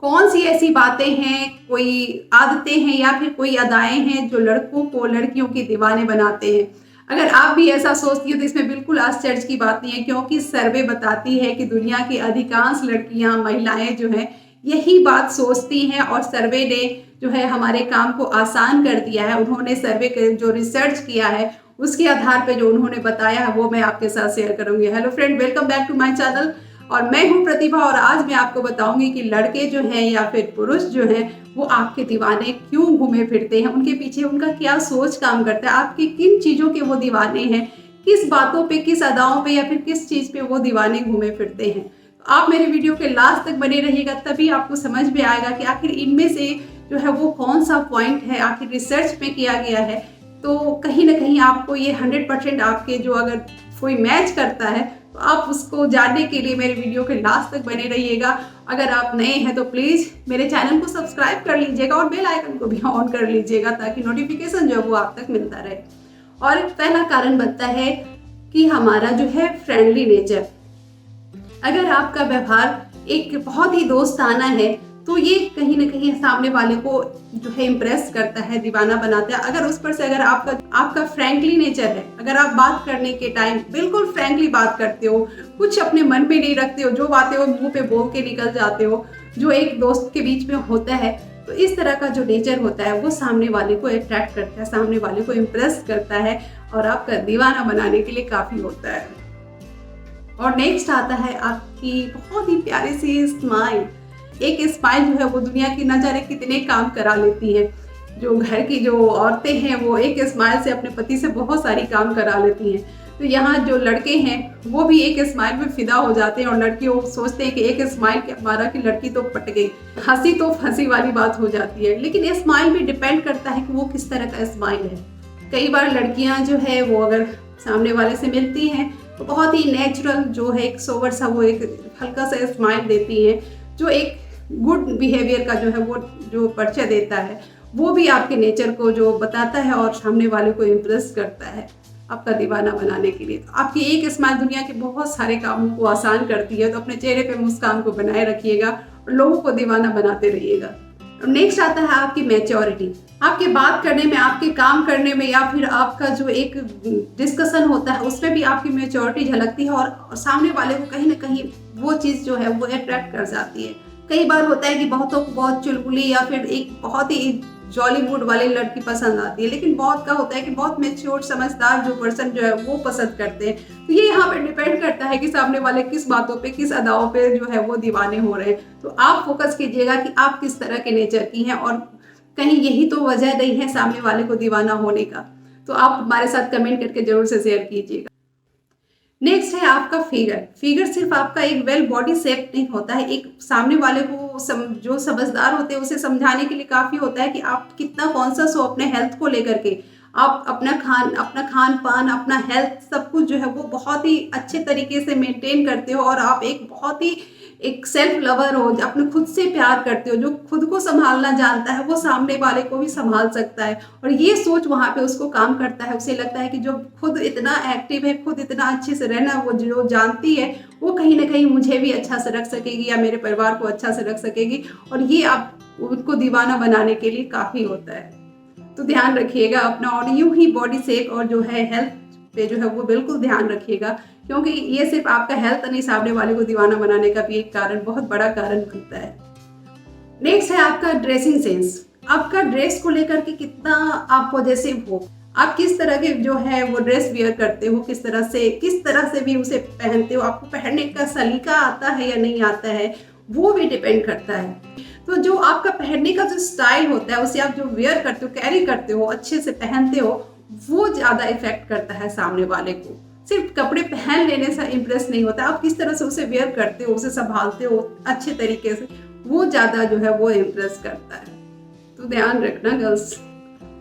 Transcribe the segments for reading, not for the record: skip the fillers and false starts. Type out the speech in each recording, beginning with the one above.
कौन सी ऐसी बातें हैं, कोई आदतें हैं या फिर कोई अदाएं हैं जो लड़कों को लड़कियों के दीवाने बनाते हैं। अगर आप भी ऐसा सोचती हो तो इसमें बिल्कुल आश्चर्य की बात नहीं है, क्योंकि सर्वे बताती है कि दुनिया की अधिकांश लड़कियां, महिलाएं जो हैं यही बात सोचती हैं। और सर्वे ने जो है हमारे काम को आसान कर दिया है। उन्होंने सर्वे के जो रिसर्च किया है उसके आधार पे जो उन्होंने बताया है वो मैं आपके साथ शेयर करूंगी। Hello friend, welcome back to my channel और मैं हूं प्रतिभा। और आज मैं आपको बताऊंगी कि लड़के जो हैं या फिर पुरुष जो हैं वो आपके दीवाने क्यों घूमे फिरते हैं, उनके पीछे उनका क्या सोच काम करता है, आपकी किन चीज़ों के वो दीवाने हैं, किस बातों पे, किस अदाओं पे या फिर किस चीज़ पे वो दीवाने घूमे फिरते हैं। तो आप मेरे वीडियो के लास्ट तक बने रहिएगा, तभी आपको समझ में आएगा कि आखिर इनमें से जो है वो कौन सा पॉइंट है, आखिर रिसर्च में किया गया है। तो कहीं ना कहीं आपको ये 100% आपके जो अगर कोई मैच करता है तो आप उसको जानने के लिए मेरे वीडियो के लास्ट तक बने रहिएगा। अगर आप नए हैं तो प्लीज़ मेरे चैनल को सब्सक्राइब कर लीजिएगा और बेल आइकन को भी ऑन कर लीजिएगा ताकि नोटिफिकेशन जो है वो आप तक मिलता रहे। और पहला कारण बनता है कि हमारा जो है फ्रेंडली नेचर। अगर आपका व्यवहार एक बहुत ही दोस्ताना है तो ये कहीं ना कहीं सामने वाले को जो है इम्प्रेस करता है, दीवाना बनाता है। अगर उस पर से अगर आपका फ्रैंकली नेचर है, अगर आप बात करने के टाइम बिल्कुल फ्रैंकली बात करते हो, कुछ अपने मन में नहीं रखते हो, जो बातें हो मुंह पे बोल के निकल जाते हो, जो एक दोस्त के बीच में होता है, तो इस तरह का जो नेचर होता है वो सामने वाले को अट्रैक्ट करता है, सामने वाले को इम्प्रेस करता है और आपका दीवाना बनाने के लिए काफ़ी होता है। और नेक्स्ट आता है आपकी बहुत ही प्यारी सी स्माइल। एक स्माइल जो है वो दुनिया की न जाने कितने काम करा लेती है। जो घर की जो औरतें हैं वो एक स्माइल से अपने पति से बहुत सारी काम करा लेती हैं। तो यहाँ जो लड़के हैं वो भी एक स्माइल में फिदा हो जाते हैं और लड़कियों सोचते हैं कि एक स्माइल के हमारा कि लड़की तो पट गई। हंसी तो फंसी वाली बात हो जाती है, लेकिन ये स्माइल भी डिपेंड करता है कि वो किस तरह का स्माइल है। कई बार लड़कियाँ जो है वो अगर सामने वाले से मिलती हैं तो बहुत ही नेचुरल जो है एक सोवर सा वो एक हल्का सा स्माइल देती हैं, जो एक गुड बिहेवियर का जो है वो जो परिचय देता है, वो भी आपके नेचर को जो बताता है और सामने वाले को इम्प्रेस करता है आपका दीवाना बनाने के लिए। तो आपकी एक स्माइल दुनिया के बहुत सारे कामों को आसान करती है। तो अपने चेहरे पे मुस्कान को बनाए रखिएगा और लोगों को दीवाना बनाते रहिएगा। नेक्स्ट आता है आपकी मैच्योरिटी। आपके बात करने में, आपके काम करने में या फिर आपका जो एक डिस्कशन होता है उसमें भी आपकी मैच्योरिटी झलकती है और सामने वाले को कहीं ना कहीं वो चीज़ जो है वो अट्रैक्ट कर जाती है। कई बार होता है कि बहुतों को बहुत चुलबुली या फिर एक बहुत ही जॉली मूड वाली लड़की पसंद आती है, लेकिन बहुत का होता है कि बहुत मैच्योर समझदार जो पर्सन जो है वो पसंद करते हैं। तो ये यहाँ पे डिपेंड करता है कि सामने वाले किस बातों पे, किस अदाओं पे जो है वो दीवाने हो रहे हैं। तो आप फोकस कीजिएगा कि आप किस तरह के नेचर की हैं और कहीं यही तो वजह नहीं है सामने वाले को दीवाना होने का। तो आप हमारे साथ कमेंट करके जरूर से शेयर कीजिएगा। नेक्स्ट है आपका फिगर। फिगर सिर्फ आपका एक वेल बॉडी शेप नहीं होता है, एक सामने वाले को जो समझदार होते हैं उसे समझाने के लिए काफ़ी होता है कि आप कितना कॉन्शियस हो अपने हेल्थ को लेकर के। आप अपना खान पान, अपना हेल्थ सब कुछ जो है वो बहुत ही अच्छे तरीके से मेंटेन करते हो और आप एक बहुत ही एक सेल्फ लवर हो, अपने खुद से प्यार करते हो। जो खुद को संभालना जानता है वो सामने वाले को भी संभाल सकता है और ये सोच वहाँ पे उसको काम करता है। उसे लगता है कि जो खुद इतना एक्टिव है, खुद इतना अच्छे से रहना वो जो जानती है, वो कहीं ना कहीं मुझे भी अच्छा से रख सकेगी या मेरे परिवार को अच्छा से रख सकेगी। और ये आप उनको दीवाना बनाने के लिए काफ़ी होता है। तो ध्यान रखिएगा अपना और यूं ही बॉडी शेप और जो है हेल्थ पे जो है वो बिल्कुल ध्यान रखिएगा, क्योंकि ये सिर्फ आपका हेल्थ नहीं, सामने वाले को दीवाना बनाने का भी एक कारण, बहुत बड़ा कारण बनता है। नेक्स्ट है आपका ड्रेसिंग सेंस। आपका ड्रेस को लेकर के कितना आप पॉजिटिव हो, आप किस तरह के जो है वो ड्रेस वियर करते हो, किस तरह से भी उसे पहनते हो, आपको पहनने का सलीका आता है या नहीं आता है, वो भी डिपेंड करता है। तो जो आपका पहनने का जो स्टाइल होता है, उसे आप जो वेयर करते हो, कैरी करते हो, अच्छे से पहनते हो, वो ज़्यादा इफेक्ट करता है सामने वाले को। सिर्फ कपड़े पहन लेने से इम्प्रेस नहीं होता, आप किस तरह से उसे वेयर करते हो, उसे संभालते हो अच्छे तरीके से, वो ज़्यादा जो है वो इम्प्रेस करता है। तो ध्यान रखना गर्ल्स।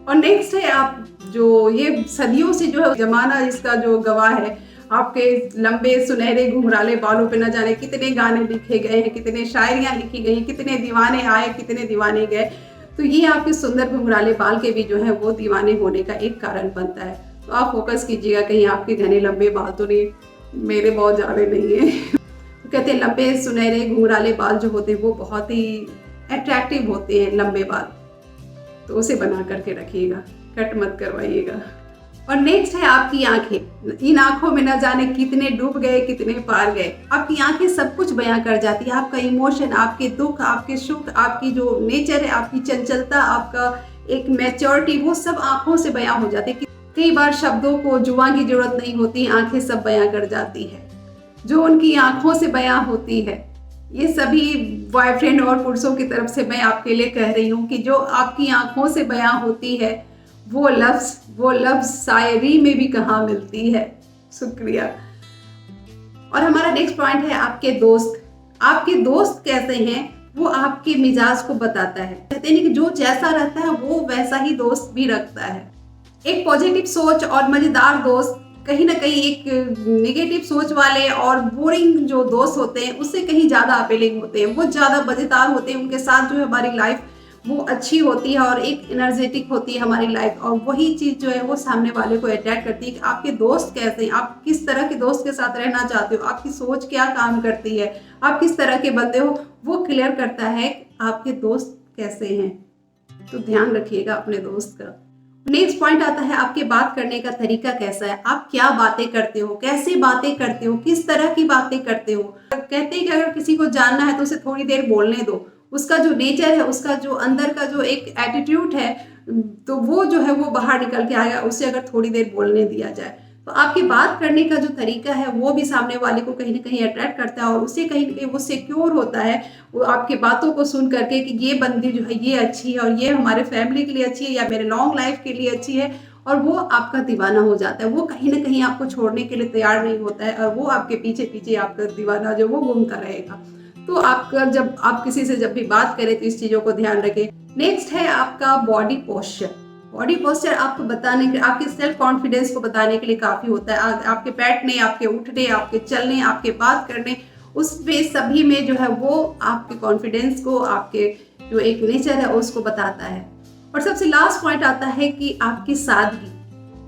और नेक्स्ट है आप जो ये सदियों से जो है जमाना इसका जो गवाह है, आपके लंबे सुनहरे घुंघराले बालों पे न जाने कितने गाने लिखे गए हैं, कितने शायरियाँ लिखी गई, कितने दीवाने आए, कितने दीवाने गए। तो ये आपके सुंदर घुंघराले बाल के भी जो है वो दीवाने होने का एक कारण बनता है। तो आप फोकस कीजिएगा कहीं आपके घने लंबे बाल तो नहीं, मेरे बहुत ज़्यादा नहीं है। तो कहते हैं लंबे सुनहरे घुंघराले बाल जो होते हैं वो बहुत ही अट्रैक्टिव होते हैं लंबे बाल, तो उसे बना करके रखिएगा, कट मत करवाइएगा। और नेक्स्ट है आपकी आंखें। इन आंखों में न जाने कितने डूब गए, कितने पार गए। आपकी आंखें सब कुछ बयां कर जाती है, आपका इमोशन, आपके दुख, आपके सुख, आपकी जो नेचर है, आपकी चंचलता, आपका एक मैच्योरिटी, वो सब आंखों से बयां हो जाती है। कई बार शब्दों को, जुबान की जरूरत नहीं होती, आंखें सब बयां कर जाती है। जो उनकी आंखों से बयां होती है, ये सभी बॉयफ्रेंड और पुरुषों की तरफ से मैं आपके लिए कह रही हूँ कि जो आपकी आंखों से बयां होती है, वो लफ्ज शायरी में भी कहाँ मिलती है। शुक्रिया। और हमारा नेक्स्ट पॉइंट है आपके दोस्त। आपके दोस्त कैसे हैं, वो आपके मिजाज को बताता है। कहते हैं कि जो जैसा रहता है वो वैसा ही दोस्त भी रखता है। एक पॉजिटिव सोच और मजेदार दोस्त कहीं ना कहीं एक नेगेटिव सोच वाले और बोरिंग जो दोस्त होते हैं उससे कहीं ज्यादा अपीलिंग होते हैं। वो ज्यादा मजेदार होते हैं, उनके साथ जो है हमारी लाइफ वो अच्छी होती है और एक एनर्जेटिक होती है हमारी लाइफ। और वही चीज जो है वो सामने वाले को अट्रैक्ट करती है कि आपके दोस्त कैसे हैं, आप किस तरह के दोस्त के साथ रहना चाहते हो, आपकी सोच क्या काम करती है, आप किस तरह के बंदे हो, वो क्लियर करता है आपके दोस्त कैसे हैं। तो ध्यान रखिएगा अपने दोस्त का। नेक्स्ट पॉइंट आता है आपके बात करने का तरीका कैसा है। आप क्या बातें करते हो, कैसे बातें करते हो, किस तरह की बातें करते हो। कहते हैं कि अगर किसी को जानना है तो उसे थोड़ी देर बोलने दो, उसका जो नेचर है, उसका जो अंदर का जो एक एटीट्यूड है, तो वो जो है वो बाहर निकल के आएगा, उसे अगर थोड़ी देर बोलने दिया जाए। तो आपकी बात करने का जो तरीका है वो भी सामने वाले को कहीं ना कहीं अट्रैक्ट करता है और उसे कहीं ना कहीं वो सिक्योर होता है वो आपकी बातों को सुन करके कि ये बंदी जो है ये अच्छी है और ये हमारे फैमिली के लिए अच्छी है या मेरे लॉन्ग लाइफ के लिए अच्छी है, और वो आपका दीवाना हो जाता है। वो कहीं ना कहीं आपको छोड़ने के लिए तैयार नहीं होता है और वो आपके पीछे पीछे आपका दीवाना जो वो घूमता रहेगा। तो आपका जब आप किसी से जब भी बात करें तो इस चीजों को ध्यान रखें। नेक्स्ट है आपका बॉडी पोस्चर। बॉडी पोस्चर आपको बताने के, आपके सेल्फ कॉन्फिडेंस को बताने के लिए काफी होता है। आपके बैठने, आपके उठने, आपके चलने, आपके बात करने, उसमें सभी में जो है वो आपके कॉन्फिडेंस को, आपके जो एक नेचर है उसको बताता है। और सबसे लास्ट पॉइंट आता है कि आपकी सादगी।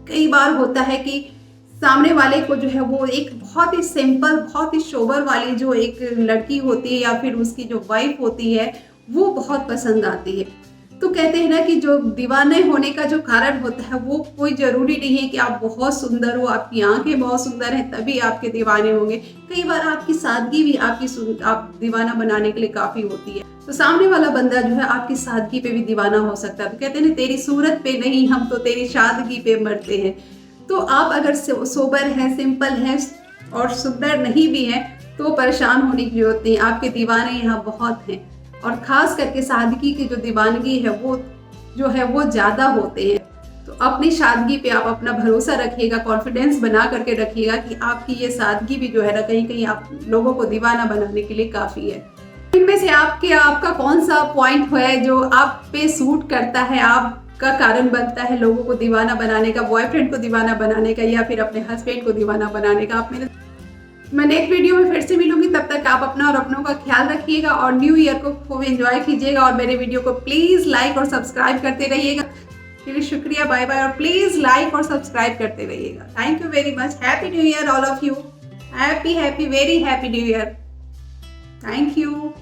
कई बार होता है कि सामने वाले को जो है वो एक बहुत ही सिंपल, बहुत ही सोबर वाली जो एक लड़की होती है या फिर उसकी जो वाइफ होती है वो बहुत पसंद आती है। तो कहते हैं ना कि जो दीवाने होने का जो कारण होता है वो कोई जरूरी नहीं है कि आप बहुत सुंदर हो, आपकी आंखें बहुत सुंदर हैं तभी आपके दीवाने होंगे। कई बार आपकी सादगी भी आप दीवाना बनाने के लिए काफी होती है। तो सामने वाला बंदा जो है आपकी सादगी पे भी दीवाना हो सकता है। तो कहते हैं ना, तेरी सूरत पे नहीं, हम तो तेरी सादगी पे मरते हैं। तो आप अगर सोबर हैं, सिंपल हैं और सुंदर नहीं भी हैं तो परेशान होने की जरूरत नहीं। आपके दीवाने यहाँ बहुत हैं और खास करके सादगी की जो दीवानगी है वो जो है वो ज्यादा होते हैं। तो अपनी सादगी पे आप अपना भरोसा रखिएगा, कॉन्फिडेंस बना करके रखिएगा कि आपकी ये सादगी भी जो है ना कहीं कहीं आप लोगों को दीवाना बनाने के लिए काफी है। इनमें से आपका कौन सा पॉइंट है जो आप पे सूट करता है, आपका कारण बनता है लोगों को दीवाना बनाने का, बॉयफ्रेंड को दीवाना बनाने का या फिर अपने हस्बैंड को दीवाना बनाने का। आप मैं नेक्स्ट वीडियो में फिर से मिलूंगी, तब तक आप अपना और अपनों का ख्याल रखिएगा और न्यू ईयर को खूब एंजॉय कीजिएगा और मेरे वीडियो को प्लीज लाइक और सब्सक्राइब करते रहिएगा। चलिए शुक्रिया, बाय बाय, और प्लीज लाइक और सब्सक्राइब करते रहिएगा। Thank you very much. Happy new year all of you. Happy very happy new year. Thank you.